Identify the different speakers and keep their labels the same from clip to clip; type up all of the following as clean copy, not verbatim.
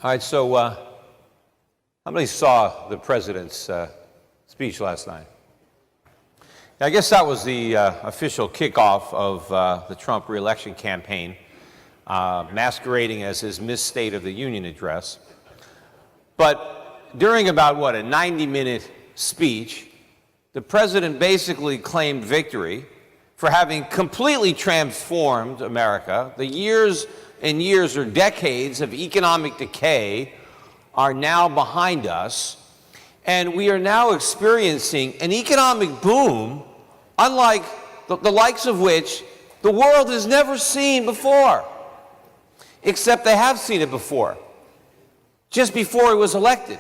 Speaker 1: All right, so how many saw the president's speech last night? I guess that was the official kickoff of the Trump re-election campaign, masquerading as his missed State of the Union address. But during about, a 90-minute speech, the president basically claimed victory for having completely transformed America. The years and years or decades of economic decay are now behind us, and we are now experiencing an economic boom unlike the likes of which the world has never seen before, except they have seen it before, just before he was elected,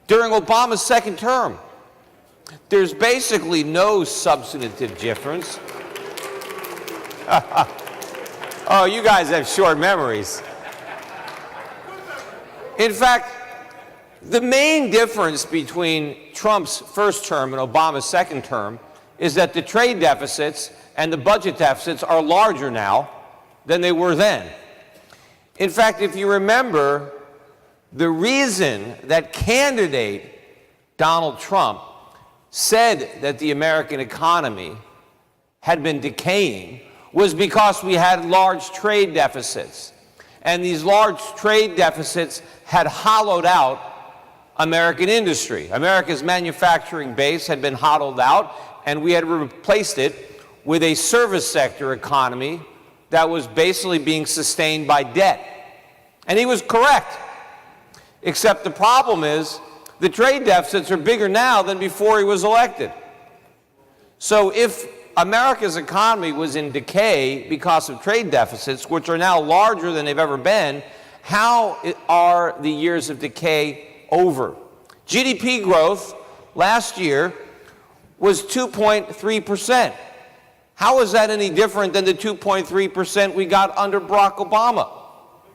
Speaker 1: during Obama's second term. There's basically no substantive difference. Oh, you guys have short memories. In fact, the main difference between Trump's first term and Obama's second term is that the trade deficits and the budget deficits are larger now than they were then. In fact, if you remember, the reason that candidate Donald Trump said that the American economy had been decaying was because we had large trade deficits. And these large trade deficits had hollowed out American industry. America's manufacturing base had been hollowed out, and we had replaced it with a service sector economy that was basically being sustained by debt. And he was correct. Except the problem is the trade deficits are bigger now than before he was elected. So if America's economy was in decay because of trade deficits, which are now larger than they've ever been, how are the years of decay over? GDP growth last year was 2.3%. How is that any different than the 2.3% we got under Barack Obama?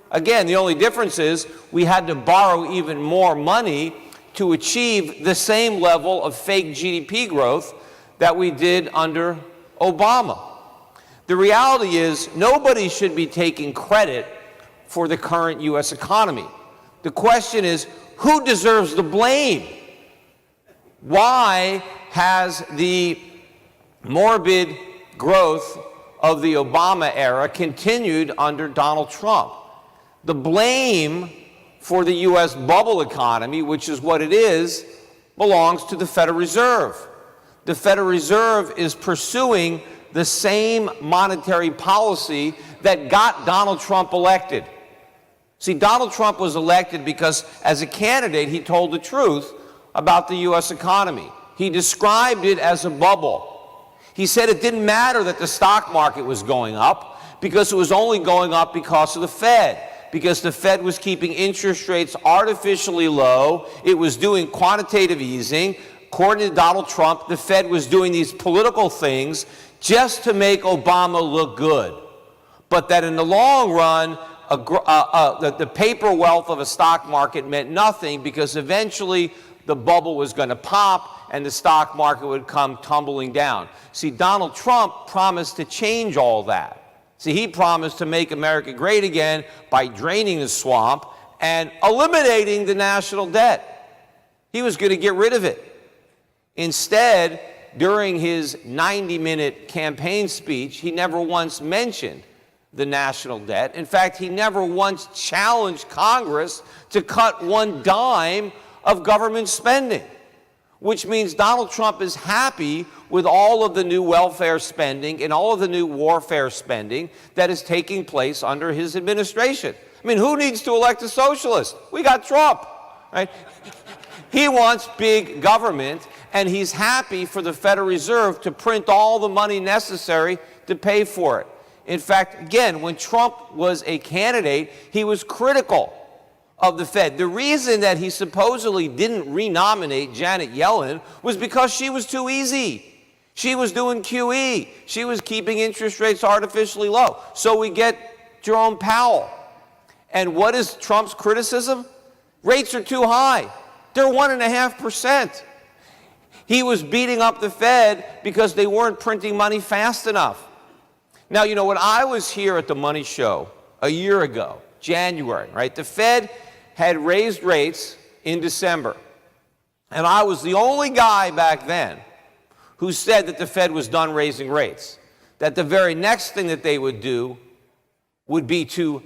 Speaker 1: Again, the only difference is we had to borrow even more money to achieve the same level of fake GDP growth that we did under Obama. The reality is nobody should be taking credit for the current U.S. economy. The question is, who deserves the blame? Why has the morbid growth of the Obama era continued under Donald Trump? The blame for the U.S. bubble economy, which is what it is, belongs to the Federal Reserve. The Federal Reserve is pursuing the same monetary policy that got Donald Trump elected. See, Donald Trump was elected because as a candidate, he told the truth about the U.S. economy. He described it as a bubble. He said it didn't matter that the stock market was going up because it was only going up because of the Fed. Because the Fed was keeping interest rates artificially low. It was doing quantitative easing. According to Donald Trump, the Fed was doing these political things just to make Obama look good. But that in the long run, the paper wealth of a stock market meant nothing because eventually the bubble was going to pop and the stock market would come tumbling down. See, Donald Trump promised to change all that. See, he promised to make America great again by draining the swamp and eliminating the national debt. He was going to get rid of it. Instead, during his 90-minute campaign speech, he never once mentioned the national debt. In fact, he never once challenged Congress to cut one dime of government spending, which means Donald Trump is happy with all of the new welfare spending and all of the new warfare spending that is taking place under his administration. I mean, who needs to elect a socialist? We got Trump, right? He wants big government, and he's happy for the Federal Reserve to print all the money necessary to pay for it. In fact, again, when Trump was a candidate, he was critical of the Fed. The reason that he supposedly didn't renominate Janet Yellen was because she was too easy. She was doing QE. She was keeping interest rates artificially low. So we get Jerome Powell. And what is Trump's criticism? Rates are too high. They're 1.5%. He was beating up the Fed because they weren't printing money fast enough. Now, you know, when I was here at the Money Show a year ago, January, right, the Fed had raised rates in December. And I was the only guy back then who said that the Fed was done raising rates, that the very next thing that they would do would be to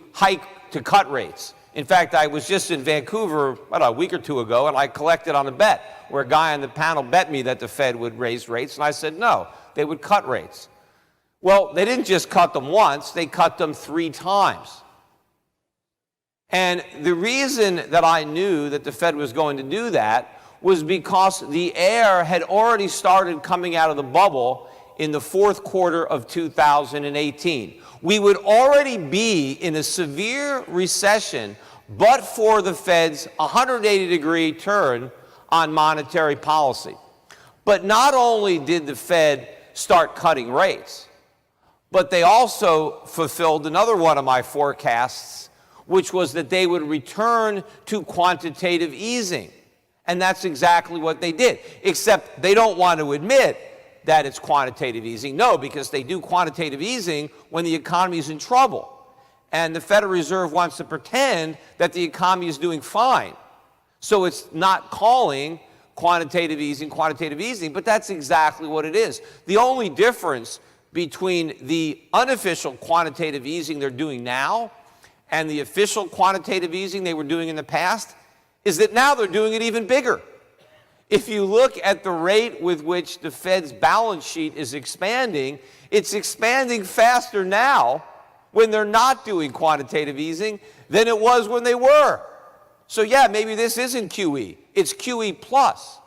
Speaker 1: cut rates. In fact, I was just in Vancouver a week or two ago, and I collected on a bet where a guy on the panel bet me that the Fed would raise rates, and I said no, they would cut rates. Well, they didn't just cut them once, they cut them 3 times. And the reason that I knew that the Fed was going to do that was because the air had already started coming out of the bubble in the 4th quarter of 2018. We would already be in a severe recession but for the Fed's 180-degree turn on monetary policy. But not only did the Fed start cutting rates, but they also fulfilled another one of my forecasts, which was that they would return to quantitative easing. And that's exactly what they did, except they don't want to admit that it's quantitative easing. No, because they do quantitative easing when the economy is in trouble. And the Federal Reserve wants to pretend that the economy is doing fine. So it's not calling quantitative easing, but that's exactly what it is. The only difference between the unofficial quantitative easing they're doing now and the official quantitative easing they were doing in the past is that now they're doing it even bigger. If you look at the rate with which the Fed's balance sheet is expanding, it's expanding faster now when they're not doing quantitative easing than it was when they were. So yeah, maybe this isn't QE, it's QE plus.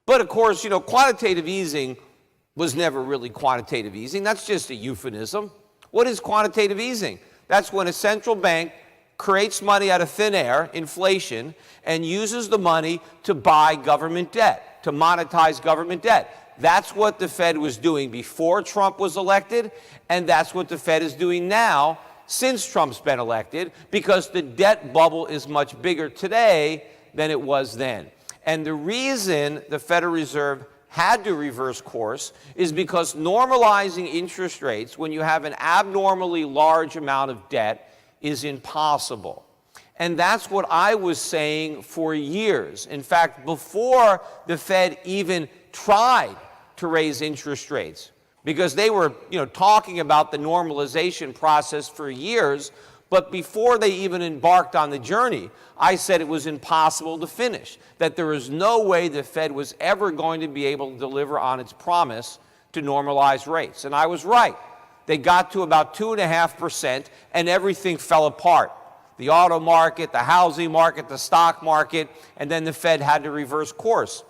Speaker 1: But of course, quantitative easing was never really quantitative easing. That's just a euphemism. What is quantitative easing? That's when a central bank creates money out of thin air, inflation, and uses the money to buy government debt, to monetize government debt. That's what the Fed was doing before Trump was elected, and that's what the Fed is doing now since Trump's been elected, because the debt bubble is much bigger today than it was then. And the reason the Federal Reserve had to reverse course is because normalizing interest rates when you have an abnormally large amount of debt is impossible. And that's what I was saying for years. In fact, before the Fed even tried to raise interest rates, because they were, talking about the normalization process for years, but before they even embarked on the journey, I said it was impossible to finish, that there was no way the Fed was ever going to be able to deliver on its promise to normalize rates. And I was right. They got to about 2.5%, and everything fell apart. The auto market, the housing market, the stock market, and then the Fed had to reverse course.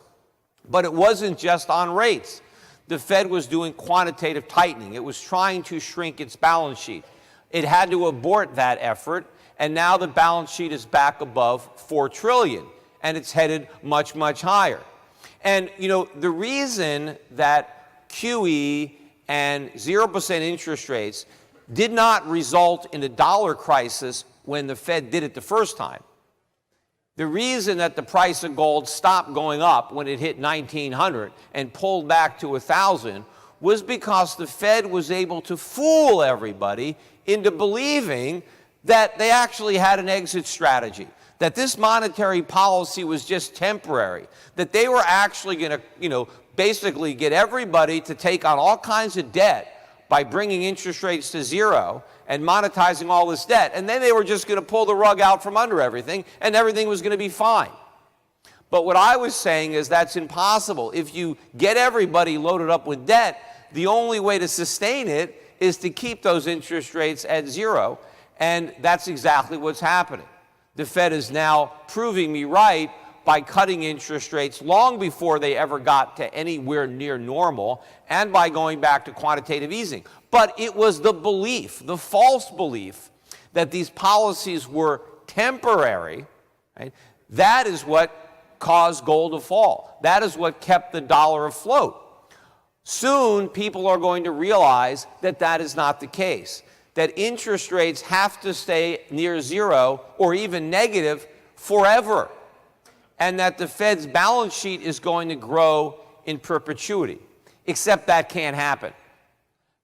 Speaker 1: But it wasn't just on rates. The Fed was doing quantitative tightening. It was trying to shrink its balance sheet. It had to abort that effort, and now the balance sheet is back above $4 trillion, and it's headed much, much higher. And, the reason that QE and 0% interest rates did not result in a dollar crisis when the Fed did it the first time. The reason that the price of gold stopped going up when it hit 1,900 and pulled back to 1,000 was because the Fed was able to fool everybody into believing that they actually had an exit strategy, that this monetary policy was just temporary, that they were actually going to, basically get everybody to take on all kinds of debt by bringing interest rates to zero and monetizing all this debt, and then they were just going to pull the rug out from under everything, and everything was going to be fine. But what I was saying is that's impossible. If you get everybody loaded up with debt, the only way to sustain it is to keep those interest rates at zero, and that's exactly what's happening. The Fed is now proving me right by cutting interest rates long before they ever got to anywhere near normal, and by going back to quantitative easing. But it was the belief, the false belief, that these policies were temporary, right? That is what caused gold to fall. That is what kept the dollar afloat. Soon, people are going to realize that that is not the case, that interest rates have to stay near zero or even negative forever, and that the Fed's balance sheet is going to grow in perpetuity. Except that can't happen,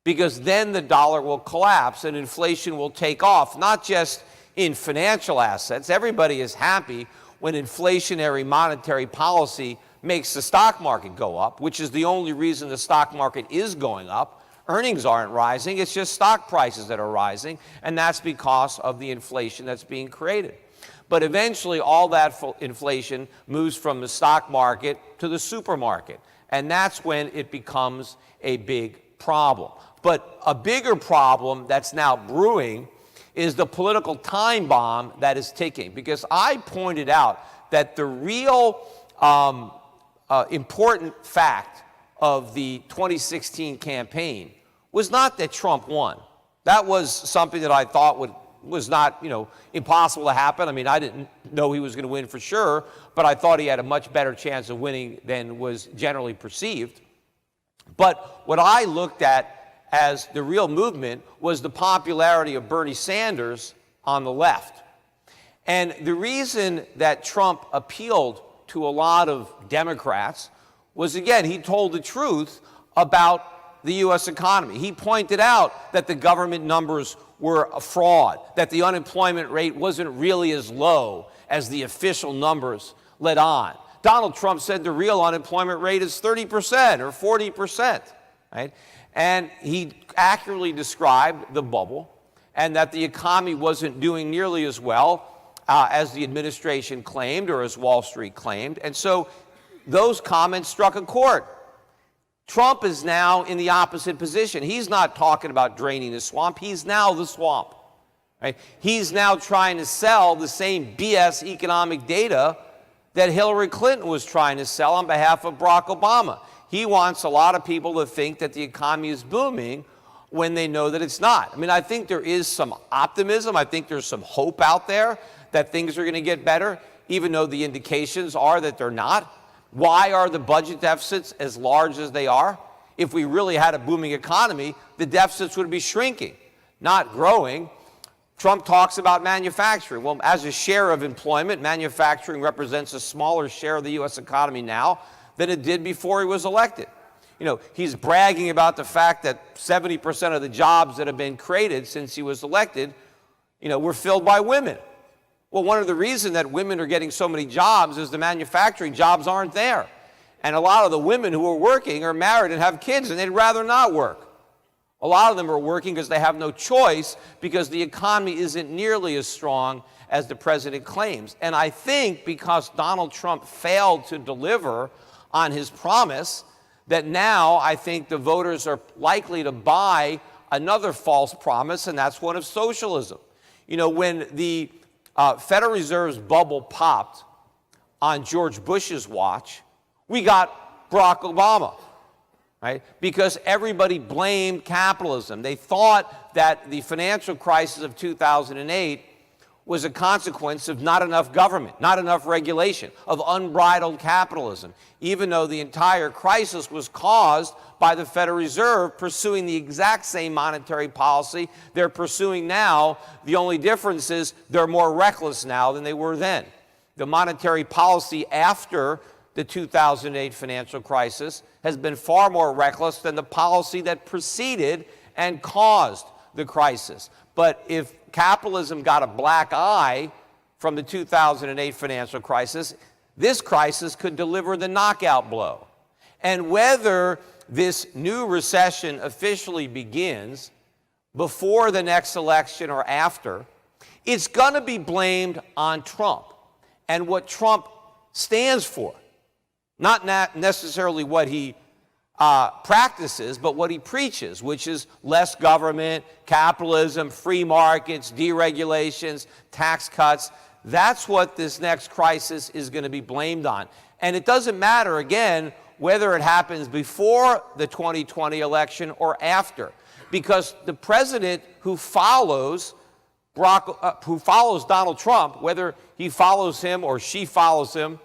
Speaker 1: because then the dollar will collapse and inflation will take off, not just in financial assets. Everybody is happy when inflationary monetary policy makes the stock market go up, which is the only reason the stock market is going up. Earnings aren't rising, it's just stock prices that are rising, and that's because of the inflation that's being created. But eventually, all that inflation moves from the stock market to the supermarket, and that's when it becomes a big problem. But a bigger problem that's now brewing is the political time bomb that is ticking, because I pointed out that the real important fact of the 2016 campaign was not that Trump won. That was something that I thought was not, impossible to happen. I mean, I didn't know he was going to win for sure, but I thought he had a much better chance of winning than was generally perceived. But what I looked at as the real movement was the popularity of Bernie Sanders on the left. And the reason that Trump appealed to a lot of Democrats was, again, he told the truth about the U.S. economy. He pointed out that the government numbers were a fraud, that the unemployment rate wasn't really as low as the official numbers let on. Donald Trump said the real unemployment rate is 30% or 40%, right? And he accurately described the bubble and that the economy wasn't doing nearly as well as the administration claimed or as Wall Street claimed. And so those comments struck a chord. Trump is now in the opposite position. He's not talking about draining the swamp. He's now the swamp. Right? He's now trying to sell the same BS economic data that Hillary Clinton was trying to sell on behalf of Barack Obama. He wants a lot of people to think that the economy is booming when they know that it's not. I mean, I think there is some optimism. I think there's some hope out there that things are going to get better, even though the indications are that they're not. Why are the budget deficits as large as they are? If we really had a booming economy, the deficits would be shrinking, not growing. Trump talks about manufacturing. Well, as a share of employment, manufacturing represents a smaller share of the U.S. economy now than it did before he was elected. He's bragging about the fact that 70% of the jobs that have been created since he was elected, were filled by women. Well, one of the reasons that women are getting so many jobs is the manufacturing jobs aren't there. And a lot of the women who are working are married and have kids, and they'd rather not work. A lot of them are working because they have no choice, because the economy isn't nearly as strong as the president claims. And I think because Donald Trump failed to deliver on his promise, that now I think the voters are likely to buy another false promise, and that's one of socialism. When the Federal Reserve's bubble popped on George Bush's watch, we got Barack Obama, right? Because everybody blamed capitalism. They thought that the financial crisis of 2008 was a consequence of not enough government, not enough regulation, of unbridled capitalism, even though the entire crisis was caused by the Federal Reserve pursuing the exact same monetary policy they're pursuing now. The only difference is they're more reckless now than they were then. The monetary policy after the 2008 financial crisis has been far more reckless than the policy that preceded and caused the crisis. But if capitalism got a black eye from the 2008 financial crisis, this crisis could deliver the knockout blow. And whether this new recession officially begins before the next election or after, it's going to be blamed on Trump and what Trump stands for. Not necessarily what he practices, but what he preaches, which is less government, capitalism, free markets, deregulations, tax cuts. That's what this next crisis is going to be blamed on. And it doesn't matter, again, whether it happens before the 2020 election or after, because the president who follows Donald Trump, whether he follows him or she follows him,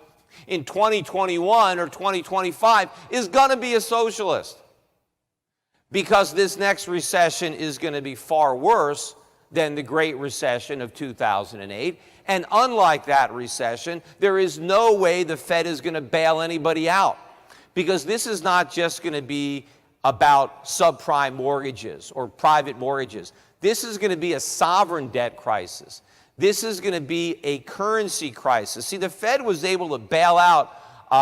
Speaker 1: in 2021 or 2025 is going to be a socialist, because this next recession is going to be far worse than the Great Recession of 2008. And unlike that recession, there is no way the Fed is going to bail anybody out, because this is not just going to be about subprime mortgages or private mortgages. This is going to be a sovereign debt crisis. This is going to be a currency crisis. See, the Fed was able to bail out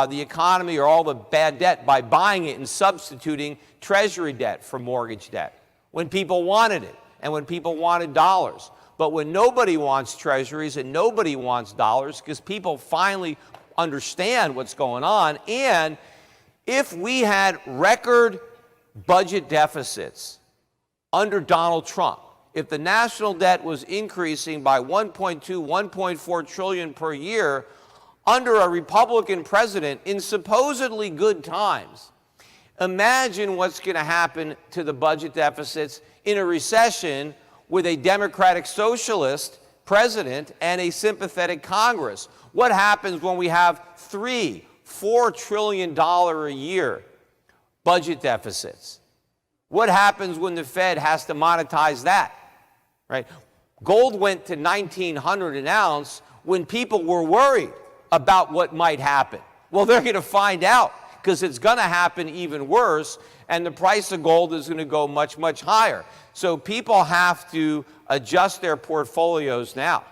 Speaker 1: the economy or all the bad debt by buying it and substituting Treasury debt for mortgage debt when people wanted it and when people wanted dollars. But when nobody wants treasuries and nobody wants dollars because people finally understand what's going on, and if we had record budget deficits under Donald Trump, if the national debt was increasing by 1.2, 1.4 trillion per year under a Republican president in supposedly good times, imagine what's going to happen to the budget deficits in a recession with a Democratic socialist president and a sympathetic Congress. What happens when we have $3-4 trillion a year budget deficits? What happens when the Fed has to monetize that? Right? Gold went to 1,900 an ounce when people were worried about what might happen. Well, they're going to find out because it's going to happen even worse, and the price of gold is going to go much, much higher. So people have to adjust their portfolios now.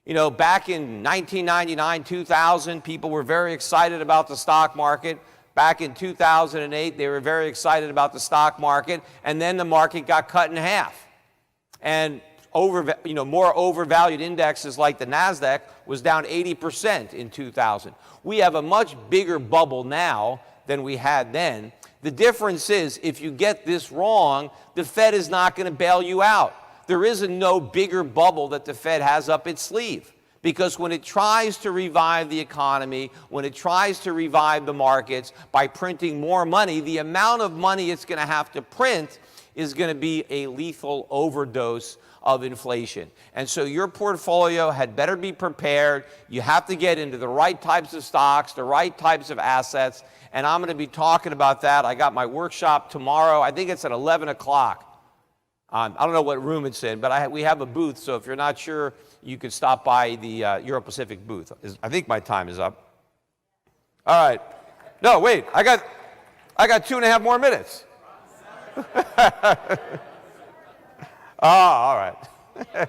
Speaker 1: You know, back in 1999, 2000, people were very excited about the stock market. Back in 2008, they were very excited about the stock market, and then the market got cut in half. And more overvalued indexes like the NASDAQ was down 80% in 2000. We have a much bigger bubble now than we had then. The difference is, if you get this wrong, the Fed is not going to bail you out. There isn't no bigger bubble that the Fed has up its sleeve. Because when it tries to revive the economy, when it tries to revive the markets by printing more money, the amount of money it's going to have to print is going to be a lethal overdose of inflation. And so your portfolio had better be prepared. You have to get into the right types of stocks, the right types of assets, and I'm going to be talking about that. I got my workshop tomorrow. I think it's at 11 o'clock. I don't know what room it's in, but we have a booth, so if you're not sure, you could stop by the Euro Pacific booth. I think my time is up. All right. No, wait, I got 2.5 more minutes. Oh, all right.